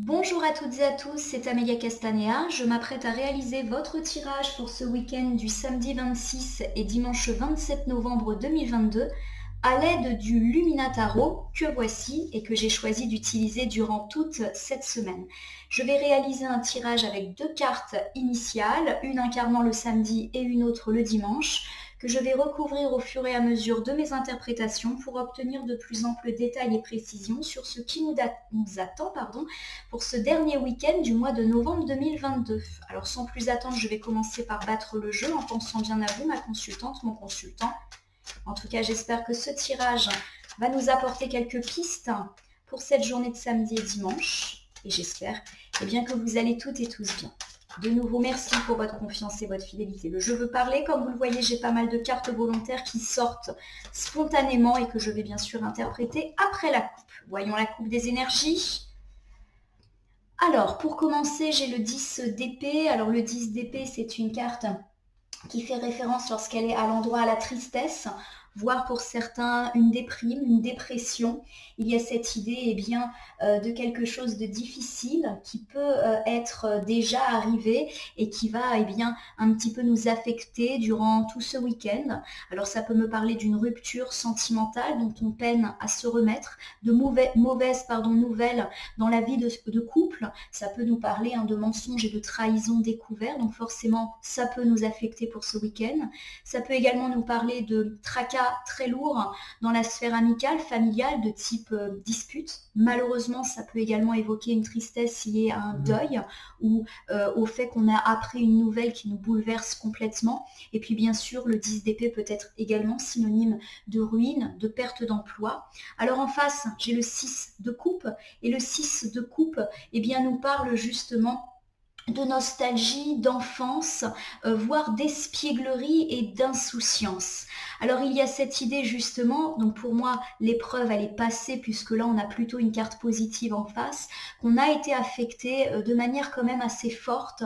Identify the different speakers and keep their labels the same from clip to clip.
Speaker 1: Bonjour à toutes et à tous, c'est Amélia Castanea. Je m'apprête à réaliser votre tirage pour ce week-end du samedi 26 et dimanche 27 novembre 2022 à l'aide du Lumina Tarot que voici et que j'ai choisi d'utiliser durant toute cette semaine. Je vais réaliser un tirage avec deux cartes initiales, une incarnant le samedi et une autre le dimanche, que je vais recouvrir au fur et à mesure de mes interprétations pour obtenir de plus amples détails et précisions sur ce qui nous attend pour ce dernier week-end du mois de novembre 2022. Alors sans plus attendre, je vais commencer par battre le jeu en pensant bien à vous, ma consultante, mon consultant. En tout cas, j'espère que ce tirage va nous apporter quelques pistes pour cette journée de samedi et dimanche. Et j'espère bien, que vous allez toutes et tous bien. De nouveau, merci pour votre confiance et votre fidélité. Le jeu veut parler. Comme vous le voyez, j'ai pas mal de cartes volontaires qui sortent spontanément et que je vais bien sûr interpréter après la coupe. Voyons la coupe des énergies. Alors, pour commencer, j'ai le 10 d'épée. Alors, le 10 d'épée, c'est une carte qui fait référence lorsqu'elle est à l'endroit à la tristesse, voire pour certains une déprime, une dépression. Il y a cette idée de quelque chose de difficile qui peut être déjà arrivé et qui va un petit peu nous affecter durant tout ce week-end. Alors ça peut me parler d'une rupture sentimentale dont on peine à se remettre, de mauvaises nouvelles dans la vie de couple. Ça peut nous parler de mensonges et de trahisons découverts, donc forcément ça peut nous affecter pour ce week-end. Ça peut également nous parler de tracas très lourds dans la sphère amicale, familiale, de type dispute. Malheureusement, ça peut également évoquer une tristesse liée à un deuil ou au fait qu'on a appris une nouvelle qui nous bouleverse complètement. Et puis bien sûr, le 10 d'épée peut être également synonyme de ruine, de perte d'emploi. Alors en face, j'ai le 6 de coupe, et le 6 de coupe nous parle justement de nostalgie, d'enfance, voire d'espièglerie et d'insouciance. Alors il y a cette idée justement, donc pour moi l'épreuve elle est passée puisque là on a plutôt une carte positive en face, qu'on a été affecté de manière quand même assez forte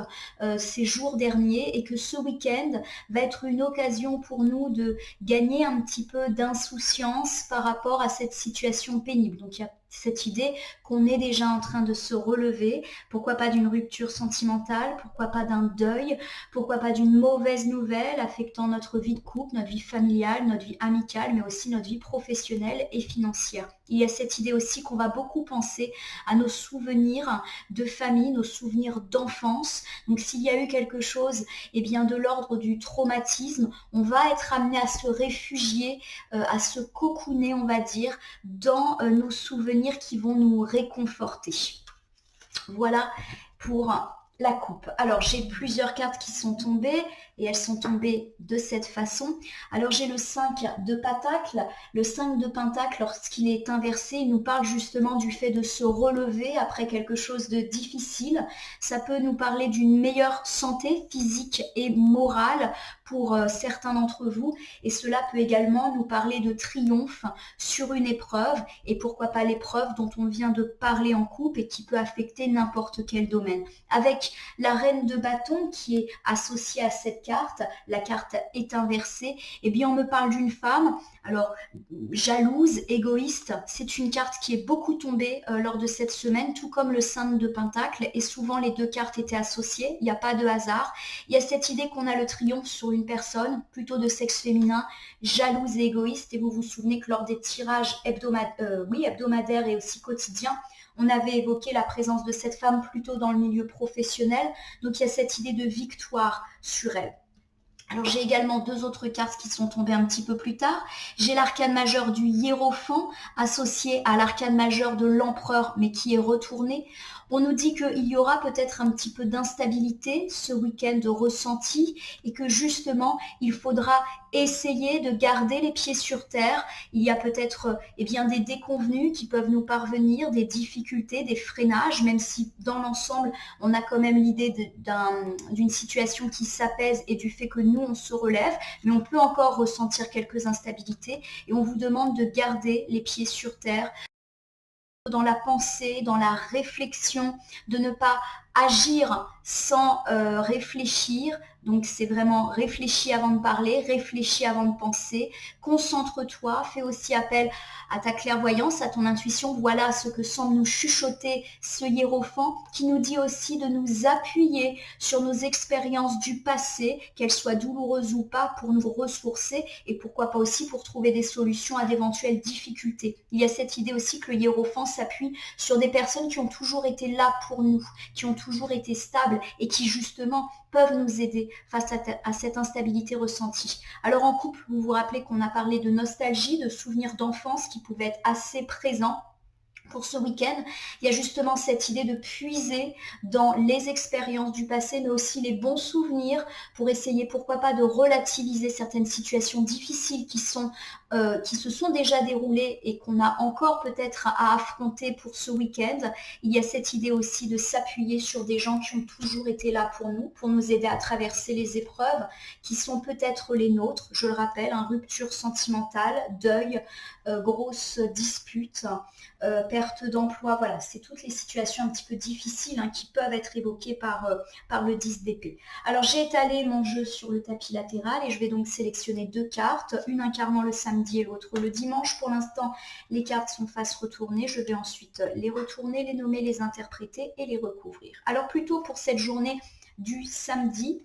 Speaker 1: ces jours derniers et que ce week-end va être une occasion pour nous de gagner un petit peu d'insouciance par rapport à cette situation pénible. Donc il y a cette idée qu'on est déjà en train de se relever, pourquoi pas d'une rupture sentimentale, pourquoi pas d'un deuil, pourquoi pas d'une mauvaise nouvelle affectant notre vie de couple, notre vie familiale, notre vie amicale, mais aussi notre vie professionnelle et financière. Il y a cette idée aussi qu'on va beaucoup penser à nos souvenirs de famille, nos souvenirs d'enfance. Donc s'il y a eu quelque chose de l'ordre du traumatisme, on va être amené à se réfugier, à se cocooner, on va dire, dans nos souvenirs qui vont nous réconforter. Voilà pour la coupe. Alors j'ai plusieurs cartes qui sont tombées et elles sont tombées de cette façon. Alors j'ai le 5 de Pentacle. Le 5 de Pentacle, lorsqu'il est inversé, il nous parle justement du fait de se relever après quelque chose de difficile. Ça peut nous parler d'une meilleure santé physique et morale pour certains d'entre vous, et cela peut également nous parler de triomphe sur une épreuve, et pourquoi pas l'épreuve dont on vient de parler en couple et qui peut affecter n'importe quel domaine. Avec la reine de bâton qui est associée à cette carte, la carte est inversée, on me parle d'une femme, alors jalouse, égoïste. C'est une carte qui est beaucoup tombée lors de cette semaine, tout comme le 5 de Pentacle, et souvent les deux cartes étaient associées, il n'y a pas de hasard. Il y a cette idée qu'on a le triomphe sur une personne, plutôt de sexe féminin, jalouse et égoïste, et vous vous souvenez que lors des tirages hebdomadaires et aussi quotidiens, on avait évoqué la présence de cette femme plutôt dans le milieu professionnel, donc il y a cette idée de victoire sur elle. Alors j'ai également deux autres cartes qui sont tombées un petit peu plus tard. J'ai l'arcane majeur du Hiérophant associé à l'arcane majeur de l'Empereur, mais qui est retourné. On nous dit qu'il y aura peut-être un petit peu d'instabilité ce week-end de ressenti et que justement il faudra essayer de garder les pieds sur terre. Il y a peut-être des déconvenus qui peuvent nous parvenir, des difficultés, des freinages, même si dans l'ensemble on a quand même l'idée d'une situation qui s'apaise et du fait que nous on se relève, mais on peut encore ressentir quelques instabilités et on vous demande de garder les pieds sur terre, dans la pensée, dans la réflexion, de ne pas agir sans réfléchir, Donc c'est vraiment réfléchis avant de parler, réfléchis avant de penser, concentre-toi, fais aussi appel à ta clairvoyance, à ton intuition. Voilà ce que semble nous chuchoter ce hiérophant qui nous dit aussi de nous appuyer sur nos expériences du passé, qu'elles soient douloureuses ou pas, pour nous ressourcer et pourquoi pas aussi pour trouver des solutions à d'éventuelles difficultés. Il y a cette idée aussi que le hiérophant s'appuie sur des personnes qui ont toujours été là pour nous, qui ont toujours été stables et qui justement peuvent nous aider face à cette instabilité ressentie. Alors en couple, vous vous rappelez qu'on a parlé de nostalgie, de souvenirs d'enfance qui pouvaient être assez présents. Pour ce week-end, il y a justement cette idée de puiser dans les expériences du passé, mais aussi les bons souvenirs pour essayer, pourquoi pas, de relativiser certaines situations difficiles qui se sont déjà déroulées et qu'on a encore peut-être à affronter pour ce week-end. Il y a cette idée aussi de s'appuyer sur des gens qui ont toujours été là pour nous aider à traverser les épreuves qui sont peut-être les nôtres. Je le rappelle, rupture sentimentale, deuil, grosse dispute, perte d'emploi, voilà, c'est toutes les situations un petit peu difficiles qui peuvent être évoquées par le 10 d'épée. Alors j'ai étalé mon jeu sur le tapis latéral et je vais donc sélectionner 2 cartes, une incarnant le samedi et l'autre le dimanche. Pour l'instant, les cartes sont face retournée. Je vais ensuite les retourner, les nommer, les interpréter et les recouvrir. Alors plutôt pour cette journée du samedi,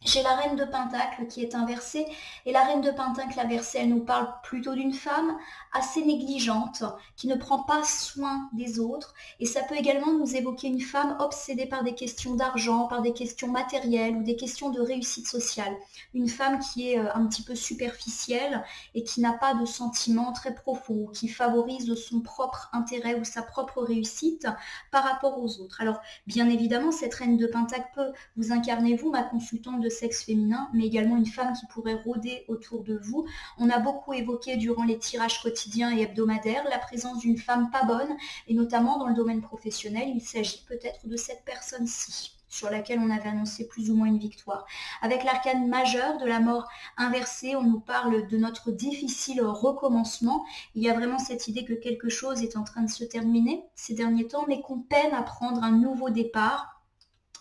Speaker 1: j'ai la reine de Pentacle qui est inversée et la reine de Pentacle inversée, elle nous parle plutôt d'une femme assez négligente, qui ne prend pas soin des autres et ça peut également nous évoquer une femme obsédée par des questions d'argent, par des questions matérielles ou des questions de réussite sociale. Une femme qui est un petit peu superficielle et qui n'a pas de sentiments très profonds, qui favorise son propre intérêt ou sa propre réussite par rapport aux autres. Alors bien évidemment, cette reine de Pentacle peut vous incarner, vous, ma consultante de sexe féminin, mais également une femme qui pourrait rôder autour de vous. On a beaucoup évoqué durant les tirages quotidiens et hebdomadaires la présence d'une femme pas bonne, et notamment dans le domaine professionnel, il s'agit peut-être de cette personne-ci sur laquelle on avait annoncé plus ou moins une victoire. Avec l'arcane majeur de la mort inversée, on nous parle de notre difficile recommencement. Il y a vraiment cette idée que quelque chose est en train de se terminer ces derniers temps, mais qu'on peine à prendre un nouveau départ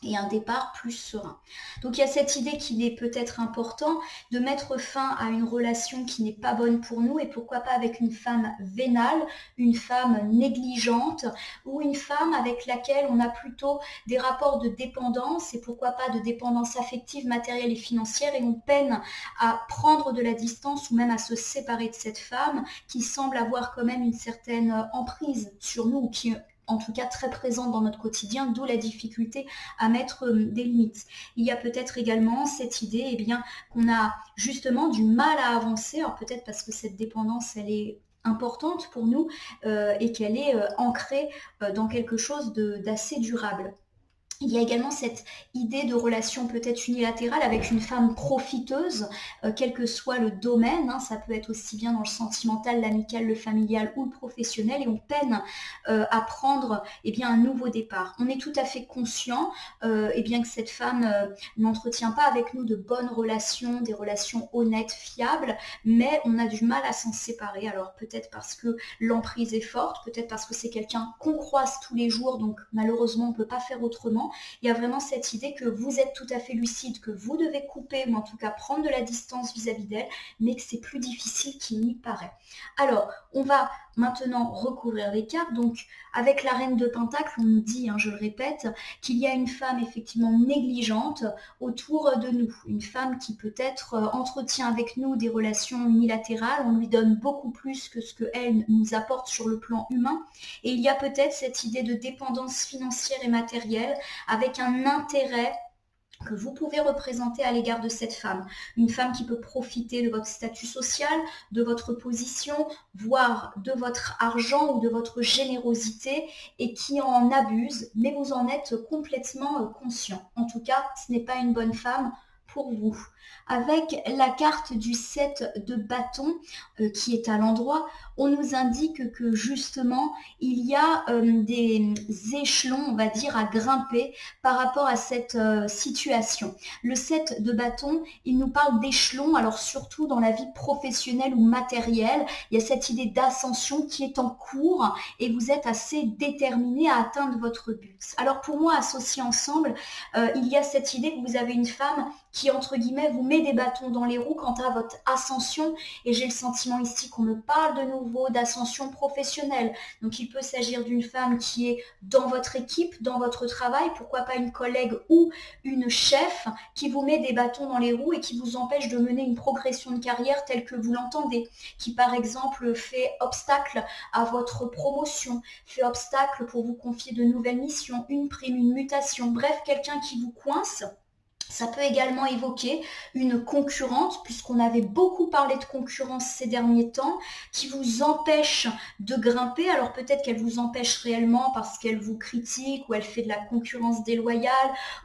Speaker 1: et un départ plus serein. Donc il y a cette idée qu'il est peut-être important de mettre fin à une relation qui n'est pas bonne pour nous et pourquoi pas avec une femme vénale, une femme négligente ou une femme avec laquelle on a plutôt des rapports de dépendance et pourquoi pas de dépendance affective, matérielle et financière et on peine à prendre de la distance ou même à se séparer de cette femme qui semble avoir quand même une certaine emprise sur nous ou qui en tout cas très présente dans notre quotidien, d'où la difficulté à mettre des limites. Il y a peut-être également cette idée qu'on a justement du mal à avancer, alors peut-être parce que cette dépendance, elle est importante pour nous et qu'elle est ancrée dans quelque chose d'assez durable. Il y a également cette idée de relation peut-être unilatérale avec une femme profiteuse, quel que soit le domaine, ça peut être aussi bien dans le sentimental, l'amical, le familial ou le professionnel, et on peine à prendre un nouveau départ. On est tout à fait conscient que cette femme n'entretient pas avec nous de bonnes relations, des relations honnêtes, fiables, mais on a du mal à s'en séparer. Alors peut-être parce que l'emprise est forte, peut-être parce que c'est quelqu'un qu'on croise tous les jours, donc malheureusement on ne peut pas faire autrement. Il y a vraiment cette idée que vous êtes tout à fait lucide, que vous devez couper ou en tout cas prendre de la distance vis-à-vis d'elle, mais que c'est plus difficile qu'il n'y paraît. Alors, on va maintenant recouvrir les cartes. Donc, avec la reine de Pentacle, on nous dit, je le répète, qu'il y a une femme effectivement négligente autour de nous. Une femme qui peut-être entretient avec nous des relations unilatérales. On lui donne beaucoup plus que ce qu'elle nous apporte sur le plan humain. Et il y a peut-être cette idée de dépendance financière et matérielle avec un intérêt que vous pouvez représenter à l'égard de cette femme. Une femme qui peut profiter de votre statut social, de votre position, voire de votre argent ou de votre générosité et qui en abuse, mais vous en êtes complètement conscient. En tout cas, ce n'est pas une bonne femme pour vous. Avec la carte du 7 de bâton qui est à l'endroit, on nous indique que justement, il y a des échelons, on va dire, à grimper par rapport à cette situation. Le 7 de bâton, il nous parle d'échelons, alors surtout dans la vie professionnelle ou matérielle. Il y a cette idée d'ascension qui est en cours et vous êtes assez déterminé à atteindre votre but. Alors pour moi, associés ensemble, il y a cette idée que vous avez une femme qui, entre guillemets, vous met des bâtons dans les roues quant à votre ascension. Et j'ai le sentiment ici qu'on me parle de nouveau d'ascension professionnelle. Donc, il peut s'agir d'une femme qui est dans votre équipe, dans votre travail, pourquoi pas une collègue ou une chef qui vous met des bâtons dans les roues et qui vous empêche de mener une progression de carrière telle que vous l'entendez, qui, par exemple, fait obstacle à votre promotion, fait obstacle pour vous confier de nouvelles missions, une prime, une mutation, bref, quelqu'un qui vous coince. Ça peut également évoquer une concurrente, puisqu'on avait beaucoup parlé de concurrence ces derniers temps, qui vous empêche de grimper. Alors peut-être qu'elle vous empêche réellement parce qu'elle vous critique, ou elle fait de la concurrence déloyale,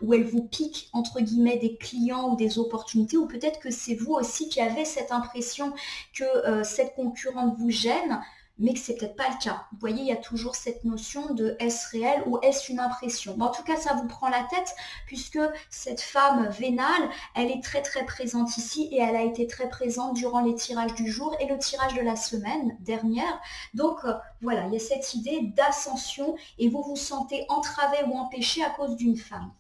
Speaker 1: ou elle vous pique, entre guillemets, des clients ou des opportunités, ou peut-être que c'est vous aussi qui avez cette impression que cette concurrente vous gêne, mais que c'est peut-être pas le cas. Vous voyez, il y a toujours cette notion de est-ce réel ou est-ce une impression. En tout cas, ça vous prend la tête puisque cette femme vénale, elle est très très présente ici et elle a été très présente durant les tirages du jour et le tirage de la semaine dernière. Donc voilà, il y a cette idée d'ascension et vous vous sentez entravé ou empêché à cause d'une femme.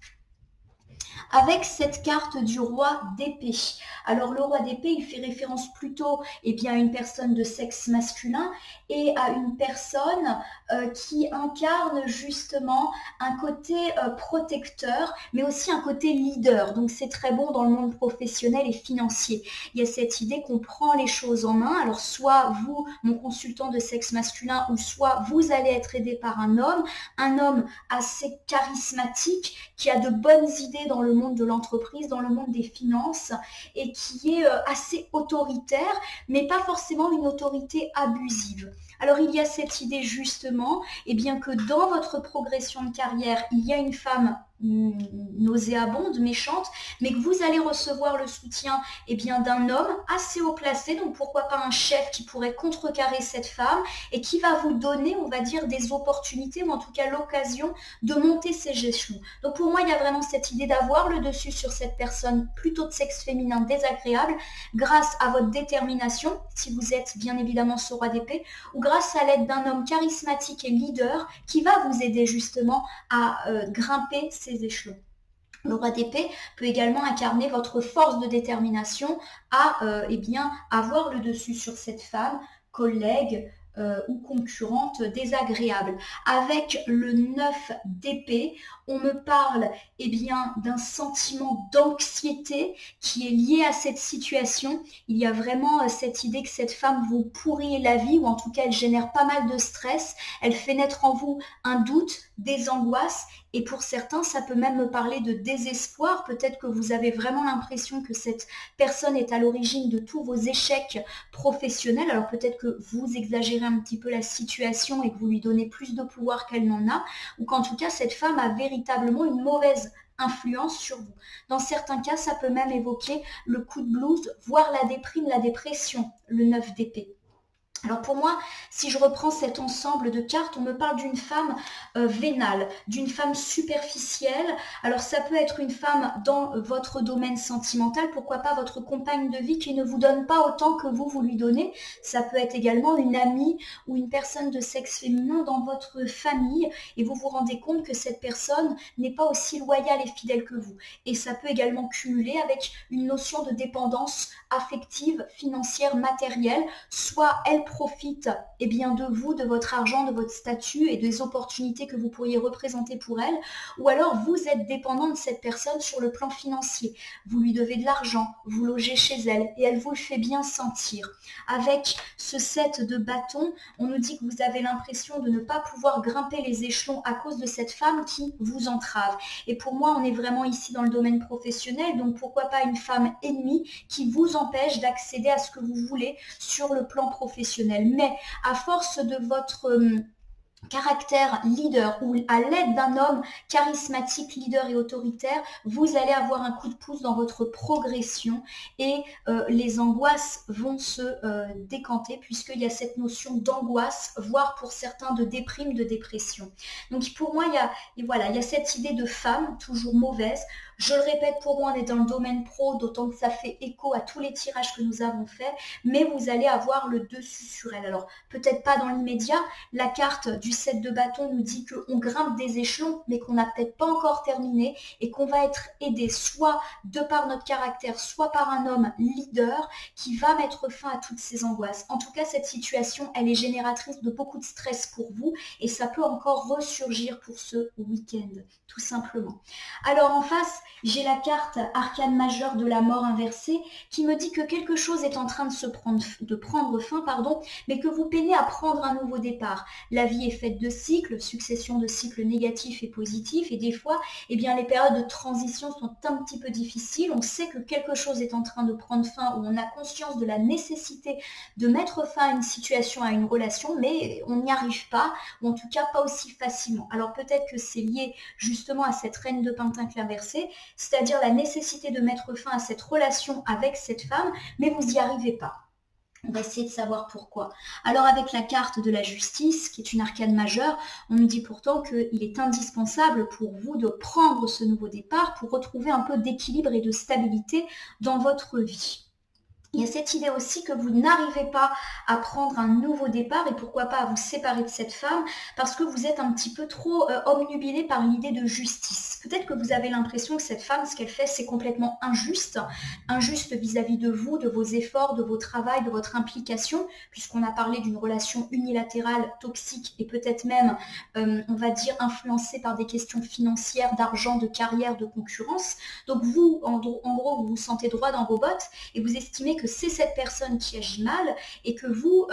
Speaker 1: Avec cette carte du roi d'épée. Alors le roi d'épée, il fait référence plutôt à une personne de sexe masculin et à une personne qui incarne justement un côté protecteur, mais aussi un côté leader. Donc c'est très bon dans le monde professionnel et financier. Il y a cette idée qu'on prend les choses en main. Alors soit vous, mon consultant de sexe masculin, ou soit vous allez être aidé par un homme assez charismatique, qui a de bonnes idées dans le monde de l'entreprise, dans le monde des finances, et qui est assez autoritaire, mais pas forcément une autorité abusive. Alors il y a cette idée justement, que dans votre progression de carrière, il y a une femme nauséabonde, méchante, mais que vous allez recevoir le soutien d'un homme assez haut placé, donc pourquoi pas un chef qui pourrait contrecarrer cette femme et qui va vous donner, on va dire, des opportunités, ou en tout cas l'occasion de monter ces échelons. Donc pour moi, il y a vraiment cette idée d'avoir le dessus sur cette personne plutôt de sexe féminin désagréable grâce à votre détermination, si vous êtes bien évidemment ce roi d'épée, ou grâce à l'aide d'un homme charismatique et leader qui va vous aider justement à grimper ces échelons. Le roi d'épée peut également incarner votre force de détermination à avoir le dessus sur cette femme, collègue, ou concurrente désagréable. Avec le 9 d'épée, on me parle d'un sentiment d'anxiété qui est lié à cette situation. Il y a vraiment cette idée que cette femme vous pourrit la vie, ou en tout cas elle génère pas mal de stress, elle fait naître en vous un doute, des angoisses, et pour certains ça peut même me parler de désespoir. Peut-être que vous avez vraiment l'impression que cette personne est à l'origine de tous vos échecs professionnels. Alors peut-être que vous exagérez un petit peu la situation et que vous lui donnez plus de pouvoir qu'elle n'en a, ou qu'en tout cas cette femme a véritablement une mauvaise influence sur vous. Dans certains cas, ça peut même évoquer le coup de blues, voire la déprime, la dépression, le 9 d'épée. Alors pour moi, si je reprends cet ensemble de cartes, on me parle d'une femme vénale, d'une femme superficielle. Alors ça peut être une femme dans votre domaine sentimental, pourquoi pas votre compagne de vie qui ne vous donne pas autant que vous lui donnez. Ça peut être également une amie ou une personne de sexe féminin dans votre famille et vous vous rendez compte que cette personne n'est pas aussi loyale et fidèle que vous. Et ça peut également cumuler avec une notion de dépendance affective, financière, matérielle, soit elle profite de vous, de votre argent, de votre statut et des opportunités que vous pourriez représenter pour elle, ou alors vous êtes dépendant de cette personne sur le plan financier. Vous lui devez de l'argent, vous logez chez elle et elle vous le fait bien sentir. Avec ce 7 de bâton, on nous dit que vous avez l'impression de ne pas pouvoir grimper les échelons à cause de cette femme qui vous entrave. Et pour moi, on est vraiment ici dans le domaine professionnel, donc pourquoi pas une femme ennemie qui vous empêche d'accéder à ce que vous voulez sur le plan professionnel. Mais à force de votre caractère leader ou à l'aide d'un homme charismatique, leader et autoritaire, vous allez avoir un coup de pouce dans votre progression et les angoisses vont se décanter puisqu'il y a cette notion d'angoisse, voire pour certains de déprime, de dépression. Donc pour moi, il y a cette idée de femme toujours mauvaise. Je le répète, pour moi, on est dans le domaine pro, d'autant que ça fait écho à tous les tirages que nous avons faits, mais vous allez avoir le dessus sur elle. Alors, peut-être pas dans l'immédiat, la carte du 7 de bâton nous dit qu'on grimpe des échelons, mais qu'on n'a peut-être pas encore terminé et qu'on va être aidé soit de par notre caractère, soit par un homme leader qui va mettre fin à toutes ces angoisses. En tout cas, cette situation, elle est génératrice de beaucoup de stress pour vous et ça peut encore ressurgir pour ce week-end, tout simplement. Alors en face, j'ai la carte arcane majeure de la mort inversée qui me dit que quelque chose est en train de prendre fin, mais que vous peinez à prendre un nouveau départ. La vie est faite de cycles, succession de cycles négatifs et positifs, et des fois, les périodes de transition sont un petit peu difficiles. On sait que quelque chose est en train de prendre fin, où on a conscience de la nécessité de mettre fin à une situation, à une relation, mais on n'y arrive pas, ou en tout cas pas aussi facilement. Alors peut-être que c'est lié justement à cette reine de pentacle inversée, c'est-à-dire la nécessité de mettre fin à cette relation avec cette femme, mais vous n'y arrivez pas. On va essayer de savoir pourquoi. Alors avec la carte de la justice, qui est une arcane majeure, on nous dit pourtant qu'il est indispensable pour vous de prendre ce nouveau départ pour retrouver un peu d'équilibre et de stabilité dans votre vie. Il y a cette idée aussi que vous n'arrivez pas à prendre un nouveau départ et pourquoi pas à vous séparer de cette femme parce que vous êtes un petit peu trop obnubilé par l'idée de justice. Peut-être que vous avez l'impression que cette femme, ce qu'elle fait, c'est complètement injuste. Injuste vis-à-vis de vous, de vos efforts, de vos travaux, de votre implication, puisqu'on a parlé d'une relation unilatérale, toxique et peut-être même, on va dire, influencée par des questions financières, d'argent, de carrière, de concurrence. Donc vous, en gros, vous vous sentez droit dans vos bottes et vous estimez que c'est cette personne qui agit mal et que vous,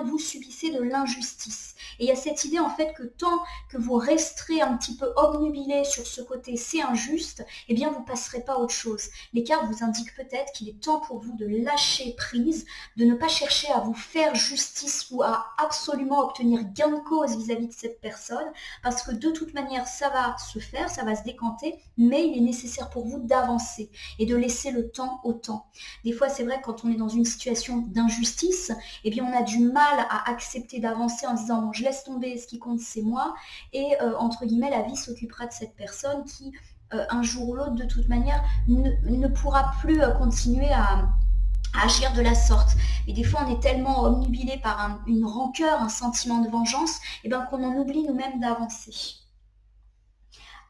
Speaker 1: vous subissez de l'injustice. Et il y a cette idée en fait que tant que vous resterez un petit peu obnubilé sur ce côté c'est injuste, vous passerez pas à autre chose. Les cartes vous indiquent peut-être qu'il est temps pour vous de lâcher prise, de ne pas chercher à vous faire justice ou à absolument obtenir gain de cause vis-à-vis de cette personne, parce que de toute manière ça va se faire, ça va se décanter, mais il est nécessaire pour vous d'avancer et de laisser le temps au temps. Des fois c'est vrai que quand on est dans une situation d'injustice, on a du mal à accepter d'avancer en disant bon, je laisse tomber, ce qui compte c'est moi, et entre guillemets la vie s'occupera de cette personne qui un jour ou l'autre de toute manière ne pourra plus continuer à agir de la sorte. Et des fois on est tellement obnubilé par une rancœur, un sentiment de vengeance, qu'on en oublie nous-mêmes d'avancer.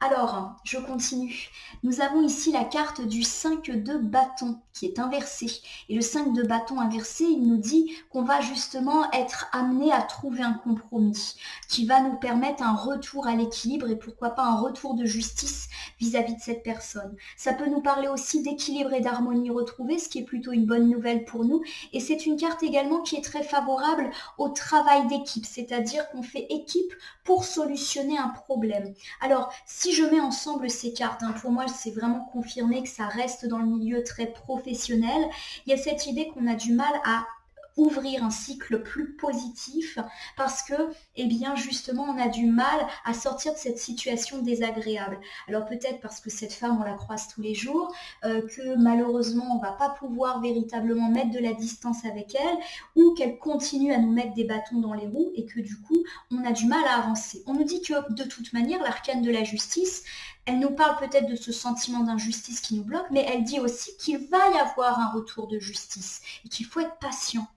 Speaker 1: Alors, je continue. Nous avons ici la carte du 5 de bâton qui est inversée. Et le 5 de bâton inversé, il nous dit qu'on va justement être amené à trouver un compromis qui va nous permettre un retour à l'équilibre et pourquoi pas un retour de justice vis-à-vis de cette personne. Ça peut nous parler aussi d'équilibre et d'harmonie retrouvée, ce qui est plutôt une bonne nouvelle pour nous. Et c'est une carte également qui est très favorable au travail d'équipe, c'est-à-dire qu'on fait équipe pour solutionner un problème. Alors, si je mets ensemble ces cartes, pour moi c'est vraiment confirmé que ça reste dans le milieu très professionnel, il y a cette idée qu'on a du mal à ouvrir un cycle plus positif parce que, justement, on a du mal à sortir de cette situation désagréable. Alors peut-être parce que cette femme, on la croise tous les jours, que malheureusement, on ne va pas pouvoir véritablement mettre de la distance avec elle ou qu'elle continue à nous mettre des bâtons dans les roues et que du coup, on a du mal à avancer. On nous dit que de toute manière, l'arcane de la justice, elle nous parle peut-être de ce sentiment d'injustice qui nous bloque, mais elle dit aussi qu'il va y avoir un retour de justice et qu'il faut être patient.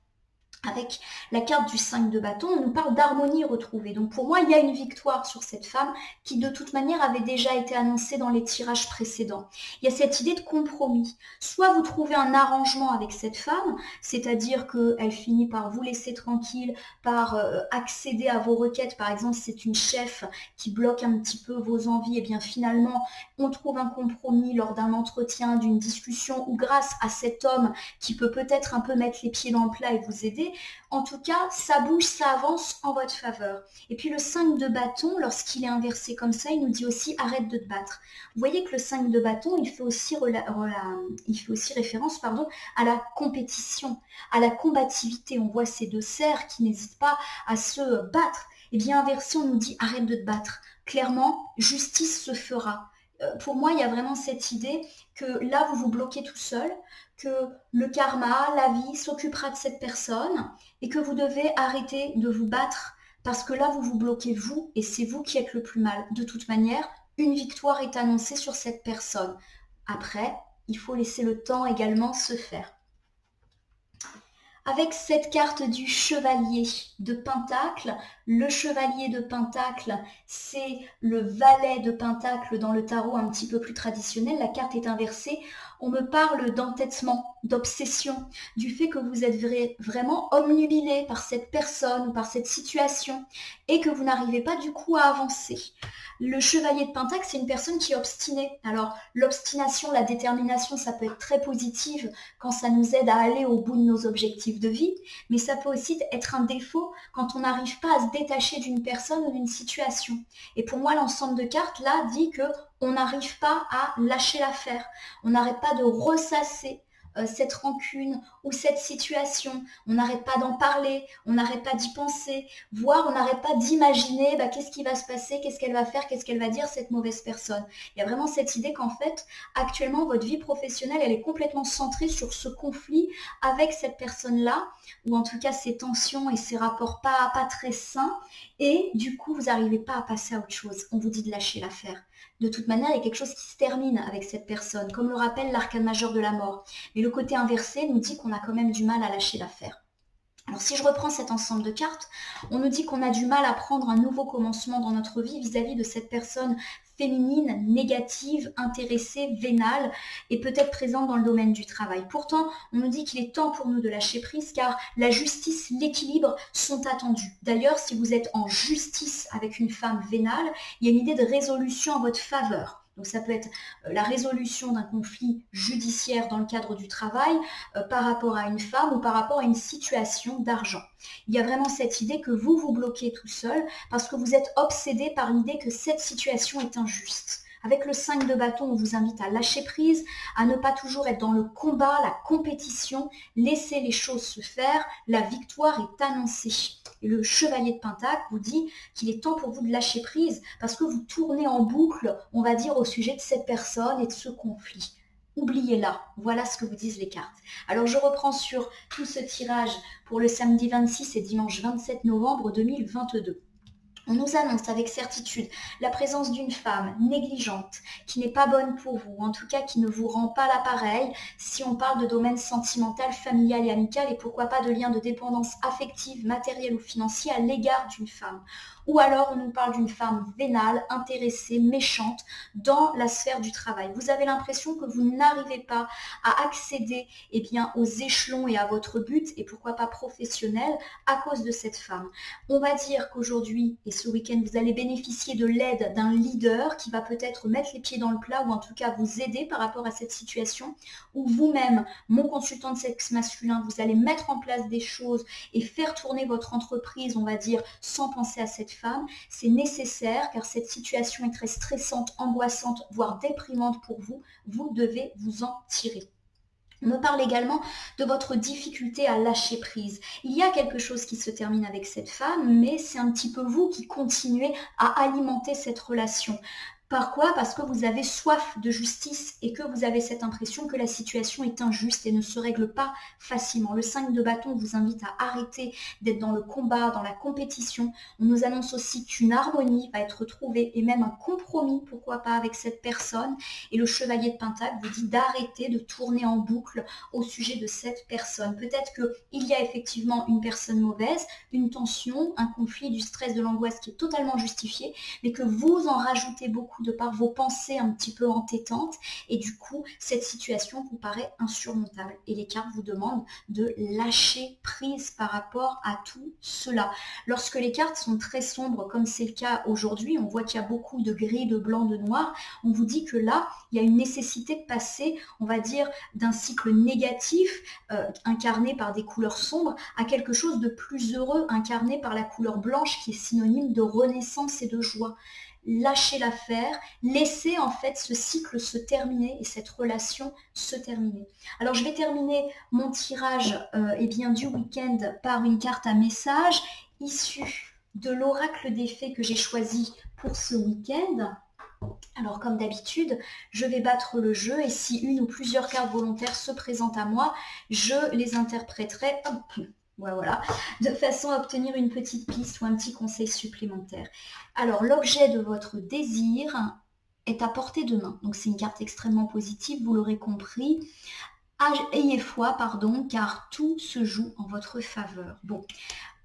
Speaker 1: Avec la carte du 5 de bâton, on nous parle d'harmonie retrouvée. Donc pour moi, il y a une victoire sur cette femme qui de toute manière avait déjà été annoncée dans les tirages précédents. Il y a cette idée de compromis. Soit vous trouvez un arrangement avec cette femme, c'est-à-dire qu'elle finit par vous laisser tranquille, par accéder à vos requêtes. Par exemple, si c'est une chef qui bloque un petit peu vos envies, finalement, on trouve un compromis lors d'un entretien, d'une discussion ou grâce à cet homme qui peut peut-être un peu mettre les pieds dans le plat et vous aider. En tout cas, ça bouge, ça avance en votre faveur. Et puis le 5 de bâton, lorsqu'il est inversé comme ça, il nous dit aussi arrête de te battre. Vous voyez que le 5 de bâton, il fait aussi référence à la compétition, à la combativité. On voit ces deux cerfs qui n'hésitent pas à se battre. Eh bien, inversé, on nous dit arrête de te battre. Clairement, justice se fera. Pour moi, il y a vraiment cette idée que là, vous vous bloquez tout seul, que le karma, la vie s'occupera de cette personne et que vous devez arrêter de vous battre parce que là, vous vous bloquez vous et c'est vous qui êtes le plus mal. De toute manière, une victoire est annoncée sur cette personne. Après, il faut laisser le temps également se faire. Avec cette carte du chevalier de Pentacle, le chevalier de Pentacle, c'est le valet de Pentacle dans le tarot un petit peu plus traditionnel. La carte est inversée. On me parle d'entêtement, d'obsession, du fait que vous êtes vraiment omnubilé par cette personne ou par cette situation et que vous n'arrivez pas du coup à avancer. Le chevalier de Pentacle, c'est une personne qui est obstinée. Alors, l'obstination, la détermination, ça peut être très positive quand ça nous aide à aller au bout de nos objectifs de vie, mais ça peut aussi être un défaut quand on n'arrive pas à se détacher d'une personne ou d'une situation. Et pour moi, l'ensemble de cartes, là, dit que on n'arrive pas à lâcher l'affaire. On n'arrête pas de ressasser cette rancune ou cette situation, on n'arrête pas d'en parler, on n'arrête pas d'y penser, voire on n'arrête pas d'imaginer qu'est-ce qui va se passer, qu'est-ce qu'elle va faire, qu'est-ce qu'elle va dire cette mauvaise personne. Il y a vraiment cette idée qu'en fait, actuellement, votre vie professionnelle, elle est complètement centrée sur ce conflit avec cette personne-là, ou en tout cas ces tensions et ces rapports pas très sains, et du coup, vous n'arrivez pas à passer à autre chose. On vous dit de lâcher l'affaire. De toute manière, il y a quelque chose qui se termine avec cette personne, comme le rappelle l'arcane majeur de la mort. Mais le côté inversé nous dit qu'on a quand même du mal à lâcher l'affaire. Alors si je reprends cet ensemble de cartes, on nous dit qu'on a du mal à prendre un nouveau commencement dans notre vie vis-à-vis de cette personne féminine, négative, intéressée, vénale et peut-être présente dans le domaine du travail. Pourtant, on nous dit qu'il est temps pour nous de lâcher prise car la justice, l'équilibre sont attendus. D'ailleurs, si vous êtes en justice avec une femme vénale, il y a une idée de résolution en votre faveur. Donc ça peut être la résolution d'un conflit judiciaire dans le cadre du travail par rapport à une femme ou par rapport à une situation d'argent. Il y a vraiment cette idée que vous vous bloquez tout seul parce que vous êtes obsédé par l'idée que cette situation est injuste. Avec le 5 de bâton, on vous invite à lâcher prise, à ne pas toujours être dans le combat, la compétition, laisser les choses se faire, la victoire est annoncée. Et le chevalier de Pentacle vous dit qu'il est temps pour vous de lâcher prise parce que vous tournez en boucle, on va dire, au sujet de cette personne et de ce conflit. Oubliez-la, voilà ce que vous disent les cartes. Alors je reprends sur tout ce tirage pour le samedi 26 et dimanche 27 novembre 2022. On nous annonce avec certitude la présence d'une femme négligente, qui n'est pas bonne pour vous, en tout cas qui ne vous rend pas l'appareil, si on parle de domaine sentimental, familial et amical, et pourquoi pas de lien de dépendance affective, matérielle ou financier à l'égard d'une femme. Ou alors on nous parle d'une femme vénale, intéressée, méchante dans la sphère du travail. Vous avez l'impression que vous n'arrivez pas à accéder aux échelons et à votre but, et pourquoi pas professionnel, à cause de cette femme. On va dire qu'aujourd'hui et ce week-end, vous allez bénéficier de l'aide d'un leader qui va peut-être mettre les pieds dans le plat ou en tout cas vous aider par rapport à cette situation, ou vous-même, mon consultant de sexe masculin, vous allez mettre en place des choses et faire tourner votre entreprise, on va dire, sans penser à cette femme. C'est nécessaire car cette situation est très stressante, angoissante, voire déprimante pour vous. Vous devez vous en tirer. On me parle également de votre difficulté à lâcher prise. Il y a quelque chose qui se termine avec cette femme, mais c'est un petit peu vous qui continuez à alimenter cette relation. Par quoi? Parce que vous avez soif de justice et que vous avez cette impression que la situation est injuste et ne se règle pas facilement. Le 5 de bâton vous invite à arrêter d'être dans le combat, dans la compétition. On nous annonce aussi qu'une harmonie va être trouvée et même un compromis, pourquoi pas, avec cette personne. Et le chevalier de Pentacle vous dit d'arrêter de tourner en boucle au sujet de cette personne. Peut-être qu'il y a effectivement une personne mauvaise, une tension, un conflit, du stress, de l'angoisse qui est totalement justifié, mais que vous en rajoutez beaucoup de par vos pensées un petit peu entêtantes et du coup cette situation vous paraît insurmontable et les cartes vous demandent de lâcher prise par rapport à tout cela. Lorsque les cartes sont très sombres comme c'est le cas aujourd'hui, on voit qu'il y a beaucoup de gris, de blanc, de noir, on vous dit que là il y a une nécessité de passer, on va dire, d'un cycle négatif incarné par des couleurs sombres à quelque chose de plus heureux incarné par la couleur blanche qui est synonyme de renaissance et de joie. Lâcher l'affaire, laisser en fait ce cycle se terminer et cette relation se terminer. Alors je vais terminer mon tirage du week-end par une carte à message issue de l'oracle des fées que j'ai choisi pour ce week-end. Alors comme d'habitude, je vais battre le jeu et si une ou plusieurs cartes volontaires se présentent à moi, je les interpréterai, voilà, de façon à obtenir une petite piste ou un petit conseil supplémentaire. Alors l'objet de votre désir est à portée de main, donc c'est une carte extrêmement positive, vous l'aurez compris. Ayez foi, car tout se joue en votre faveur. Bon,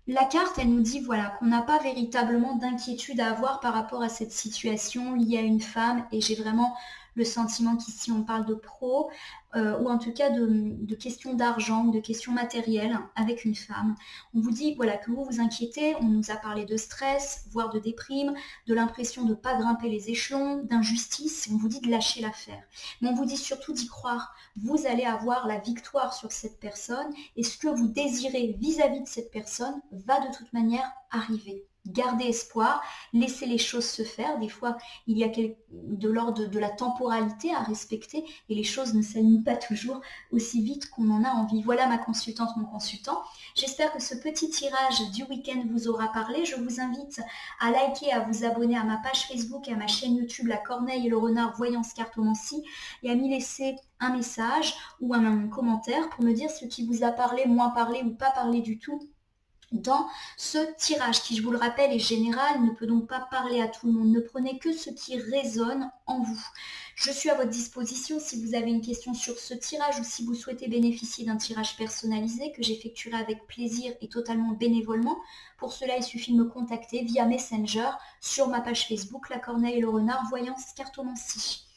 Speaker 1: la carte, elle nous dit voilà, qu'on n'a pas véritablement d'inquiétude à avoir par rapport à cette situation liée à une femme et j'ai vraiment le sentiment qu'ici on parle de pro ou en tout cas de questions d'argent, de questions matérielles avec une femme. On vous dit voilà que vous vous inquiétez, on nous a parlé de stress, voire de déprime, de l'impression de ne pas grimper les échelons, d'injustice, on vous dit de lâcher l'affaire. Mais on vous dit surtout d'y croire, vous allez avoir la victoire sur cette personne et ce que vous désirez vis-à-vis de cette personne va de toute manière arriver. Gardez espoir, laissez les choses se faire. Des fois, il y a de l'ordre de la temporalité à respecter et les choses ne s'alignent pas toujours aussi vite qu'on en a envie. Voilà ma consultante, mon consultant. J'espère que ce petit tirage du week-end vous aura parlé. Je vous invite à liker, à vous abonner à ma page Facebook et à ma chaîne YouTube La Corneille et le Renard Voyance Cartomancie et à m'y laisser un message ou un commentaire pour me dire ce qui vous a parlé, moins parlé ou pas parlé du tout dans ce tirage qui, je vous le rappelle, est général, ne peut donc pas parler à tout le monde. Ne prenez que ce qui résonne en vous. Je suis à votre disposition si vous avez une question sur ce tirage ou si vous souhaitez bénéficier d'un tirage personnalisé que j'effectuerai avec plaisir et totalement bénévolement. Pour cela, il suffit de me contacter via Messenger sur ma page Facebook La Corneille et le Renard Voyance Cartomancie.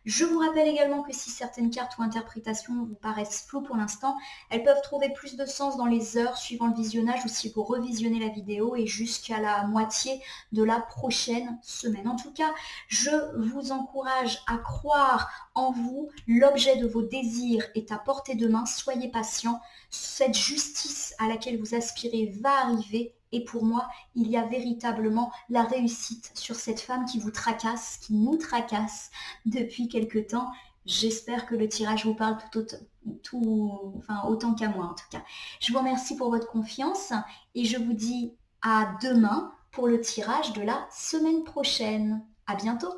Speaker 1: Je vous rappelle également que si certaines cartes ou interprétations vous paraissent floues pour l'instant, elles peuvent trouver plus de sens dans les heures suivant le visionnage ou si vous revisionnez la vidéo et jusqu'à la moitié de la prochaine semaine. En tout cas, je vous encourage à croire en vous. L'objet de vos désirs est à portée de main. Soyez patient. Cette justice à laquelle vous aspirez va arriver. Et pour moi, il y a véritablement la réussite sur cette femme qui vous tracasse, qui nous tracasse depuis quelque temps. J'espère que le tirage vous parle autant qu'à moi en tout cas. Je vous remercie pour votre confiance et je vous dis à demain pour le tirage de la semaine prochaine. À bientôt!